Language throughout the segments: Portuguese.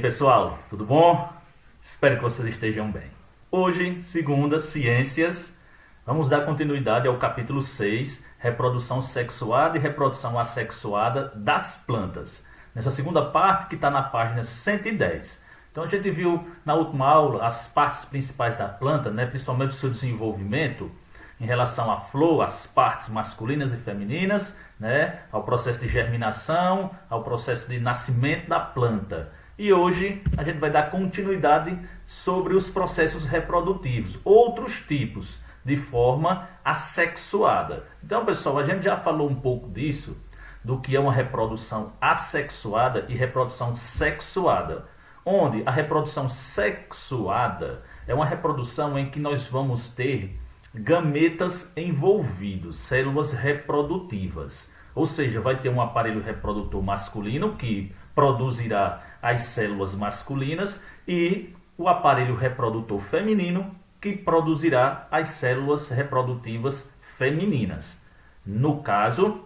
pessoal, tudo bom? Espero que vocês estejam bem. Hoje, segunda, ciências, vamos dar continuidade ao capítulo 6, reprodução sexuada e reprodução assexuada das plantas. Nessa segunda parte que está na página 110. Então a gente viu na última aula as partes principais da planta, principalmente o seu desenvolvimento, em relação à flor, as partes masculinas e femininas, ao processo de germinação, ao processo de nascimento da planta. E hoje a gente vai dar continuidade sobre os processos reprodutivos, outros tipos, de forma assexuada. Então, pessoal, a gente já falou um pouco disso, do que é uma reprodução assexuada e reprodução sexuada. Onde a reprodução sexuada é uma reprodução em que nós vamos ter gametas envolvidos, células reprodutivas. Ou seja, vai ter um aparelho reprodutor masculino que produzirá as células masculinas e o aparelho reprodutor feminino que produzirá as células reprodutivas femininas. No caso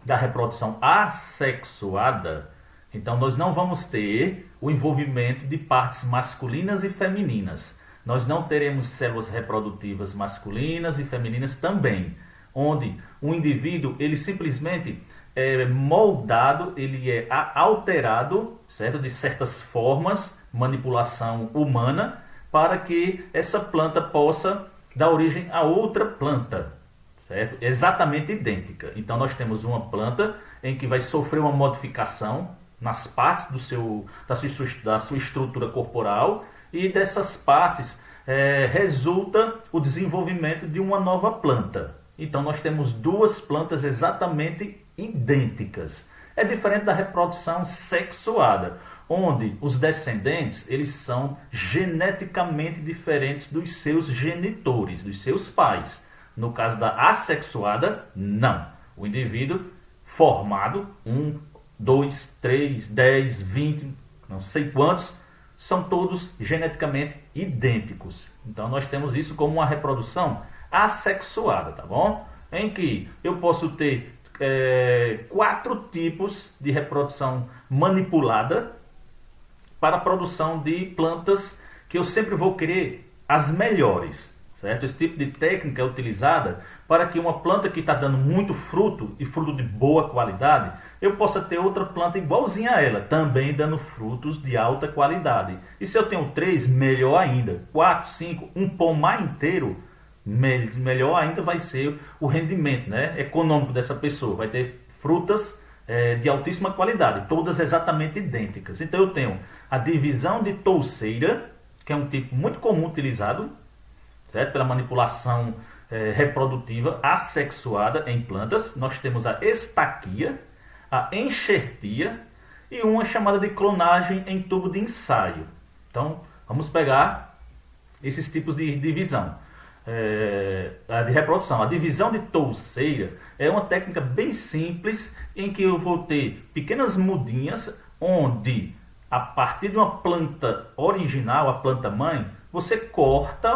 da reprodução assexuada, então nós não vamos ter o envolvimento de partes masculinas e femininas. Nós não teremos células reprodutivas masculinas e femininas também, onde o indivíduo ele simplesmente é moldado, ele é alterado, certo? De certas formas, manipulação humana, para que essa planta possa dar origem a outra planta, certo? Exatamente idêntica. Então nós temos uma planta em que vai sofrer uma modificação nas partes da sua estrutura corporal, e dessas partes resulta o desenvolvimento de uma nova planta. Então nós temos duas plantas exatamente idênticas. É diferente da reprodução sexuada, onde os descendentes eles são geneticamente diferentes dos seus genitores, dos seus pais. No caso da assexuada, não. O indivíduo formado, 1, 2, 3, 10, 20, não sei quantos, são todos geneticamente idênticos. Então nós temos isso como uma reprodução assexuada, tá bom? Em que eu posso ter 4 tipos de reprodução manipulada para a produção de plantas que eu sempre vou querer as melhores, certo? Esse tipo de técnica é utilizada para que uma planta que está dando muito fruto e fruto de boa qualidade, eu possa ter outra planta igualzinha a ela, também dando frutos de alta qualidade. E se eu tenho 3, melhor ainda. 4, 5, um pomar inteiro, melhor ainda vai ser o rendimento econômico dessa pessoa. Vai ter frutas de altíssima qualidade, todas exatamente idênticas. Então eu tenho a divisão de touceira, que é um tipo muito comum utilizado, certo? Pela manipulação reprodutiva assexuada em plantas. Nós temos a estaquia, a enxertia e uma chamada de clonagem em tubo de ensaio. Então vamos pegar esses tipos de divisão. De reprodução. A divisão de touceira é uma técnica bem simples em que eu vou ter pequenas mudinhas onde a partir de uma planta original, a planta mãe, você corta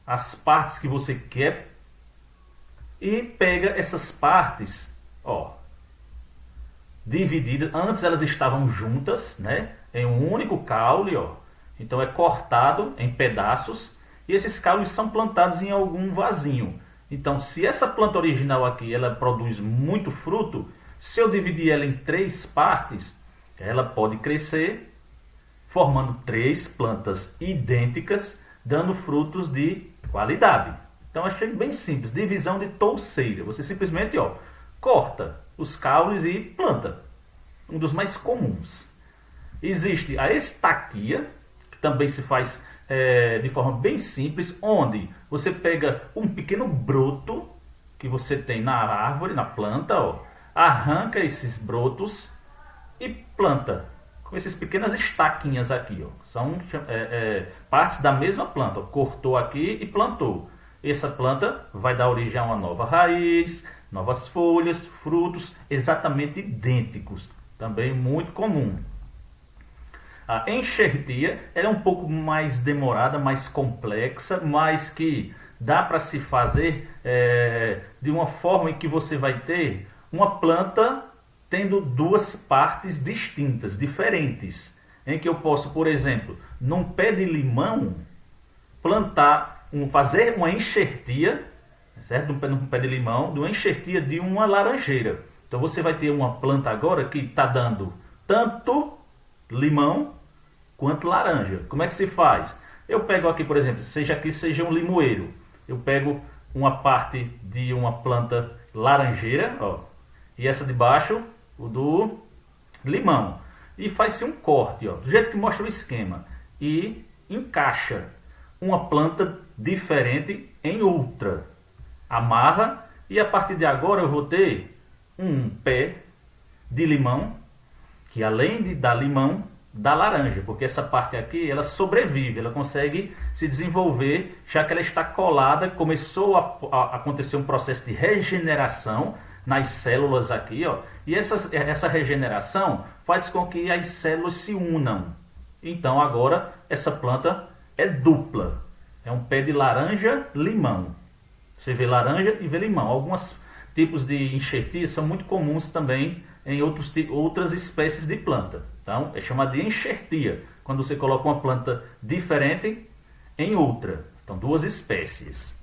as partes que você quer e pega essas partes divididas. Antes elas estavam juntas em um único caule, então é cortado em pedaços. E esses caules são plantados em algum vasinho. Então, se essa planta original aqui ela produz muito fruto, se eu dividir ela em 3 partes, ela pode crescer, formando 3 plantas idênticas, dando frutos de qualidade. Então, achei bem simples. Divisão de touceira. Você simplesmente corta os caules e planta. Um dos mais comuns. Existe a estaquia, que também se faz de forma bem simples, onde você pega um pequeno broto que você tem na árvore, na planta, arranca esses brotos e planta com essas pequenas estaquinhas aqui, são partes da mesma planta. Cortou aqui e plantou. Essa planta vai dar origem a uma nova raiz, novas folhas, frutos exatamente idênticos, também muito comum. A enxertia ela é um pouco mais demorada, mais complexa, mas que dá para se fazer de uma forma em que você vai ter uma planta tendo duas partes distintas, diferentes. em que eu posso, por exemplo, num pé de limão, fazer uma enxertia, certo? Num pé de limão, de uma enxertia de uma laranjeira. Então você vai ter uma planta agora que está dando tanto limão quanto laranja. Como é que se faz? Eu pego aqui, por exemplo, seja um limoeiro. Eu pego uma parte de uma planta laranjeira, ó, e essa de baixo, o do limão. E faz-se um corte, ó, do jeito que mostra o esquema. E encaixa uma planta diferente em outra. Amarra e a partir de agora eu vou ter um pé de limão, que além de dar limão, dá laranja, porque essa parte aqui ela sobrevive, ela consegue se desenvolver, já que ela está colada, começou a acontecer um processo de regeneração nas células aqui, ó, e essa regeneração faz com que as células se unam. Então agora essa planta é dupla, é um pé de laranja-limão. Você vê laranja e vê limão. Alguns tipos de enxertia são muito comuns também em outras espécies de planta. Então, é chamado de enxertia, quando você coloca uma planta diferente em outra. Então, duas espécies.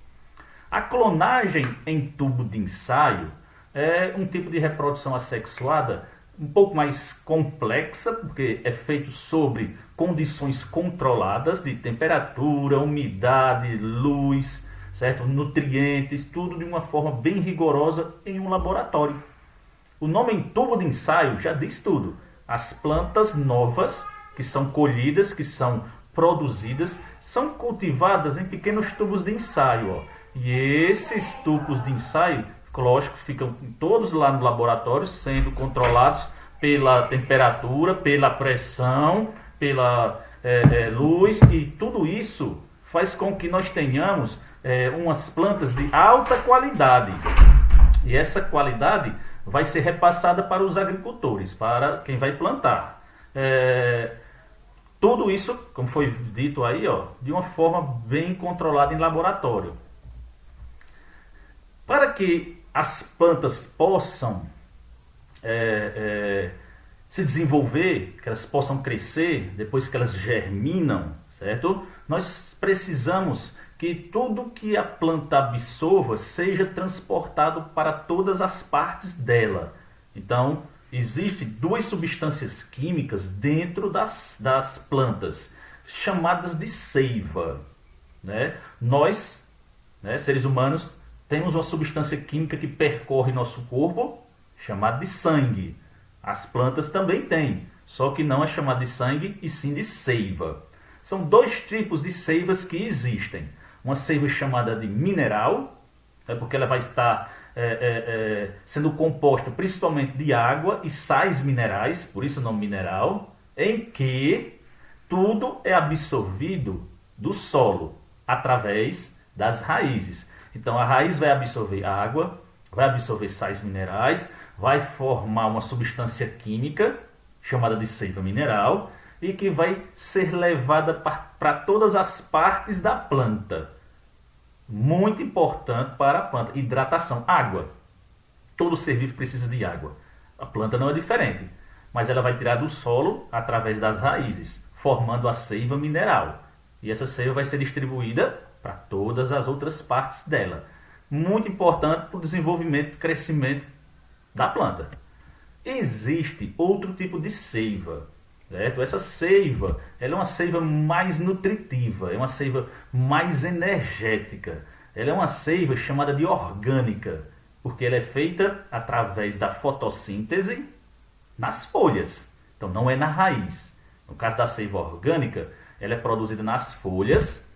A clonagem em tubo de ensaio é um tipo de reprodução assexuada um pouco mais complexa, porque é feito sobre condições controladas de temperatura, umidade, luz, certo? Nutrientes, tudo de uma forma bem rigorosa em um laboratório. O nome em tubo de ensaio já diz tudo. As plantas novas que são colhidas, que são produzidas, são cultivadas em pequenos tubos de ensaio. Ó. E esses tubos de ensaio, lógico, ficam todos lá no laboratório, sendo controlados pela temperatura, pela pressão, pela luz, e tudo isso faz com que nós tenhamos umas plantas de alta qualidade. E essa qualidade vai ser repassada para os agricultores, para quem vai plantar. Tudo isso, como foi dito aí, ó, de uma forma bem controlada em laboratório. Para que as plantas possam se desenvolver, que elas possam crescer, depois que elas germinam, certo? Nós precisamos que tudo que a planta absorva seja transportado para todas as partes dela. Então, existem duas substâncias químicas dentro das plantas, chamadas de seiva. Né? Nós, seres humanos, temos uma substância química que percorre nosso corpo, chamada de sangue. As plantas também têm, só que não é chamada de sangue, e sim de seiva. São dois tipos de seivas que existem. Uma seiva chamada de mineral, porque ela vai estar sendo composta principalmente de água e sais minerais, por isso o nome mineral, em que tudo é absorvido do solo, através das raízes. Então a raiz vai absorver água, vai absorver sais minerais, vai formar uma substância química, chamada de seiva mineral, e que vai ser levada para todas as partes da planta. Muito importante para a planta. Hidratação, água. Todo ser vivo precisa de água. A planta não é diferente, mas ela vai tirar do solo através das raízes, formando a seiva mineral. E essa seiva vai ser distribuída para todas as outras partes dela. Muito importante para o desenvolvimento e crescimento da planta. Existe outro tipo de seiva. Certo? Essa seiva ela é uma seiva mais nutritiva, é uma seiva mais energética. Ela é uma seiva chamada de orgânica, porque ela é feita através da fotossíntese nas folhas. Então não é na raiz. No caso da seiva orgânica, ela é produzida nas folhas,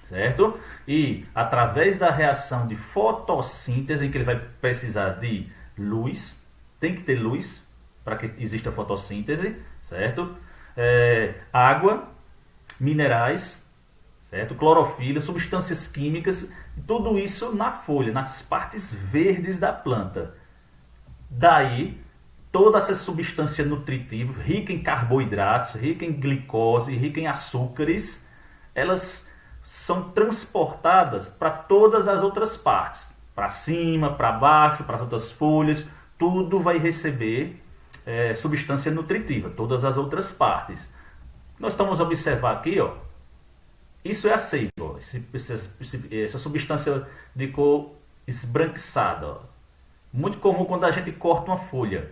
certo? E através da reação de fotossíntese, em que ele vai precisar de luz, tem que ter luz para que exista fotossíntese, certo? Água, minerais, certo? Clorofila, substâncias químicas, tudo isso na folha, nas partes verdes da planta. Daí, toda essa substância nutritiva, rica em carboidratos, rica em glicose, rica em açúcares, elas são transportadas para todas as outras partes, para cima, para baixo, para as outras folhas, tudo vai receber substância nutritiva, todas as outras partes. Nós estamos observar aqui, ó, isso é a seiva, ó, essa substância de cor esbranquiçada, ó. Muito comum quando a gente corta uma folha,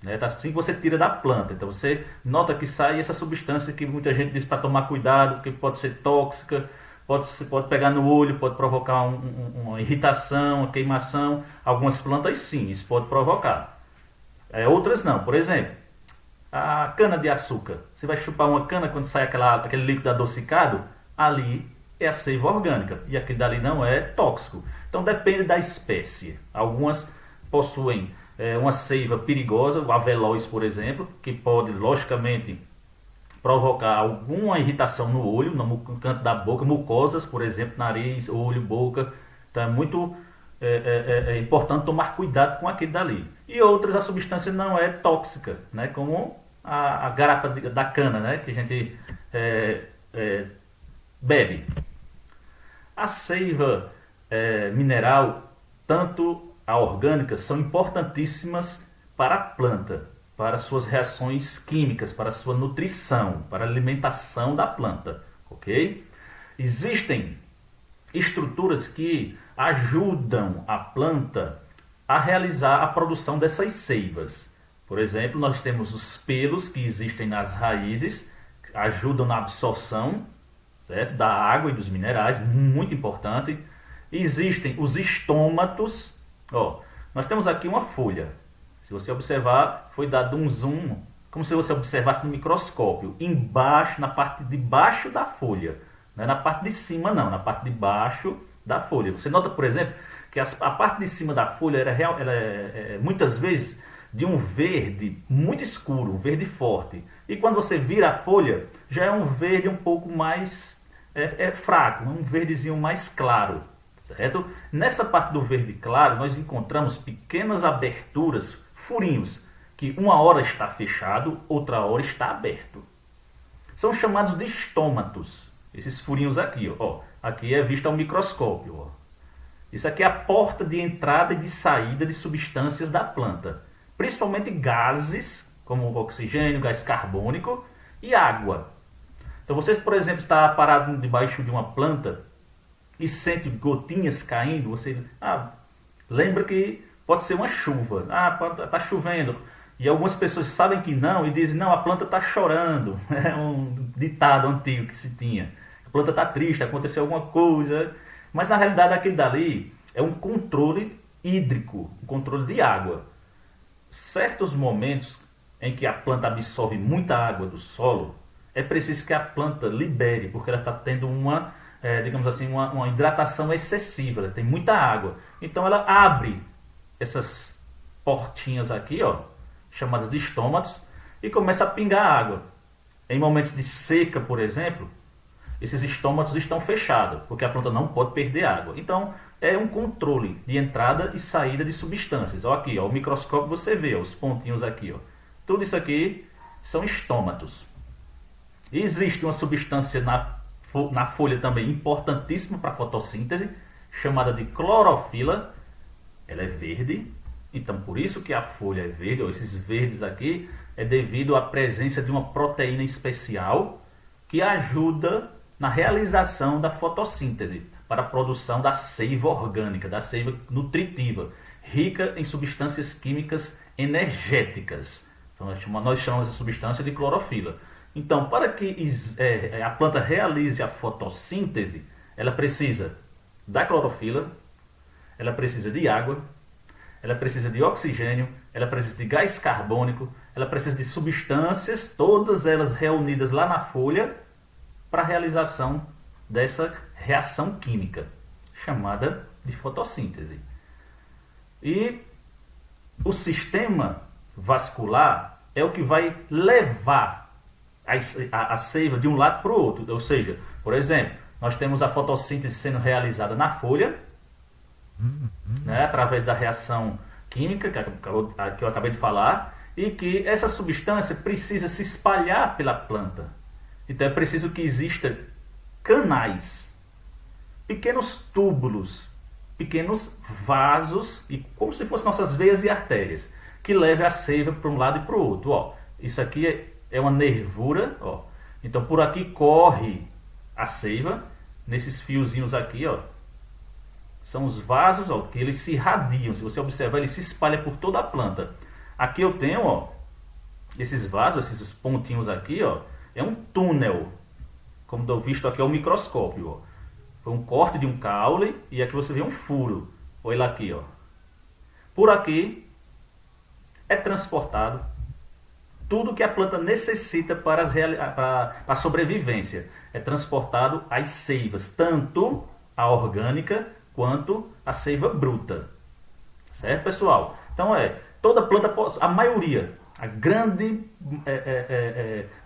né? Tá assim que você tira da planta. Então você nota que sai essa substância que muita gente diz para tomar cuidado, que pode ser tóxica, pode pegar no olho, pode provocar uma irritação, uma queimação. Algumas plantas sim, isso pode provocar. Outras não. Por exemplo, a cana de açúcar. Você vai chupar uma cana quando sai aquele líquido adocicado, ali é a seiva orgânica e aquele dali não é tóxico. Então depende da espécie. Algumas possuem uma seiva perigosa, o avelóis, por exemplo, que pode, logicamente, provocar alguma irritação no olho, no canto da boca, mucosas, por exemplo, nariz, olho, boca. Então é muito importante tomar cuidado com aquele dali. E outras, a substância não é tóxica, né? Como a garapa da cana, né? Que a gente bebe. A seiva mineral, tanto a orgânica, são importantíssimas para a planta, para suas reações químicas, para sua nutrição, para a alimentação da planta, ok? Existem estruturas que ajudam a planta a realizar a produção dessas seivas. Por exemplo, nós temos os pelos que existem nas raízes, que ajudam na absorção, certo? Da água e dos minerais, muito importante. Existem os estômatos. Ó, nós temos aqui uma folha. Se você observar, foi dado um zoom, como se você observasse no microscópio, embaixo, na parte de baixo da folha. Não é na parte de cima não, na parte de baixo da folha. Você nota, por exemplo, que a parte de cima da folha ela é muitas vezes de um verde muito escuro, um verde forte. E quando você vira a folha, já é um verde um pouco mais fraco, um verdezinho mais claro. Certo? Nessa parte do verde claro, nós encontramos pequenas aberturas, furinhos, que uma hora está fechado, outra hora está aberto. São chamados de estômatos. Esses furinhos aqui, ó. Aqui é visto ao microscópio. Ó. Isso aqui é a porta de entrada e de saída de substâncias da planta. Principalmente gases, como o oxigênio, gás carbônico e água. Então você, por exemplo, está parado debaixo de uma planta e sente gotinhas caindo, você lembra que pode ser uma chuva. Está chovendo. E algumas pessoas sabem que não e dizem, não, a planta está chorando. É um ditado antigo que se tinha. A planta está triste, aconteceu alguma coisa. Mas na realidade aquele dali é um controle hídrico, um controle de água. Certos momentos em que a planta absorve muita água do solo, é preciso que a planta libere, porque ela está tendo digamos assim, uma hidratação excessiva, ela tem muita água. Então ela abre essas portinhas aqui, ó, chamadas de estômatos, e começa a pingar água. Em momentos de seca, por exemplo, esses estômatos estão fechados, porque a planta não pode perder água. Então é um controle de entrada e saída de substâncias. Ó, aqui, ó, o microscópio você vê, ó, os pontinhos aqui. Ó. Tudo isso aqui são estômatos. E existe uma substância na folha também importantíssima para a fotossíntese, chamada de clorofila. Ela é verde, então por isso que a folha é verde, ou esses verdes aqui, é devido à presença de uma proteína especial que ajuda na realização da fotossíntese, para a produção da seiva orgânica, da seiva nutritiva, rica em substâncias químicas energéticas. Então, nós chamamos de substância de clorofila. Então, para que a planta realize a fotossíntese, ela precisa da clorofila, ela precisa de água, ela precisa de oxigênio, ela precisa de gás carbônico, ela precisa de substâncias, todas elas reunidas lá na folha, para a realização dessa reação química, chamada de fotossíntese. E o sistema vascular é o que vai levar a seiva de um lado para o outro. Ou seja, por exemplo, nós temos a fotossíntese sendo realizada na folha, né, através da reação química que eu acabei de falar, e que essa substância precisa se espalhar pela planta. Então é preciso que exista canais, pequenos túbulos, pequenos vasos, e como se fossem nossas veias e artérias, que levem a seiva para um lado e para o outro. Ó, isso aqui é uma nervura, ó, Então por aqui corre a seiva, nesses fiozinhos aqui, ó, são os vasos, ó, que eles se irradiam. Se você observar, ele se espalha por toda a planta. Aqui eu tenho, ó, esses vasos, esses pontinhos aqui, ó, é um túnel. Como eu visto aqui é o microscópio, ó. Foi um corte de um caule e aqui você vê um furo. Olha lá aqui, ó. Por aqui é transportado tudo que a planta necessita para a sobrevivência. É transportado as seivas, tanto a orgânica quanto a seiva bruta. Certo, pessoal? Então toda planta, a maioria, a grande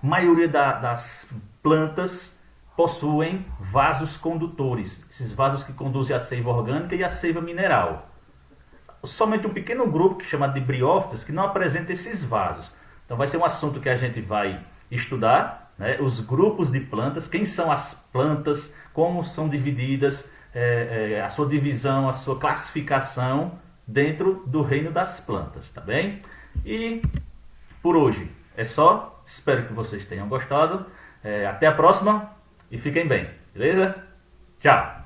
maioria das plantas possuem vasos condutores. Esses vasos que conduzem a seiva orgânica e a seiva mineral. Somente um pequeno grupo, que é chamado de briófitas, que não apresenta esses vasos. Então vai ser um assunto que a gente vai estudar, né? Os grupos de plantas, quem são as plantas, como são divididas, a sua divisão, a sua classificação dentro do reino das plantas, tá bem? E por hoje é só, espero que vocês tenham gostado. Até a próxima e fiquem bem, beleza? Tchau!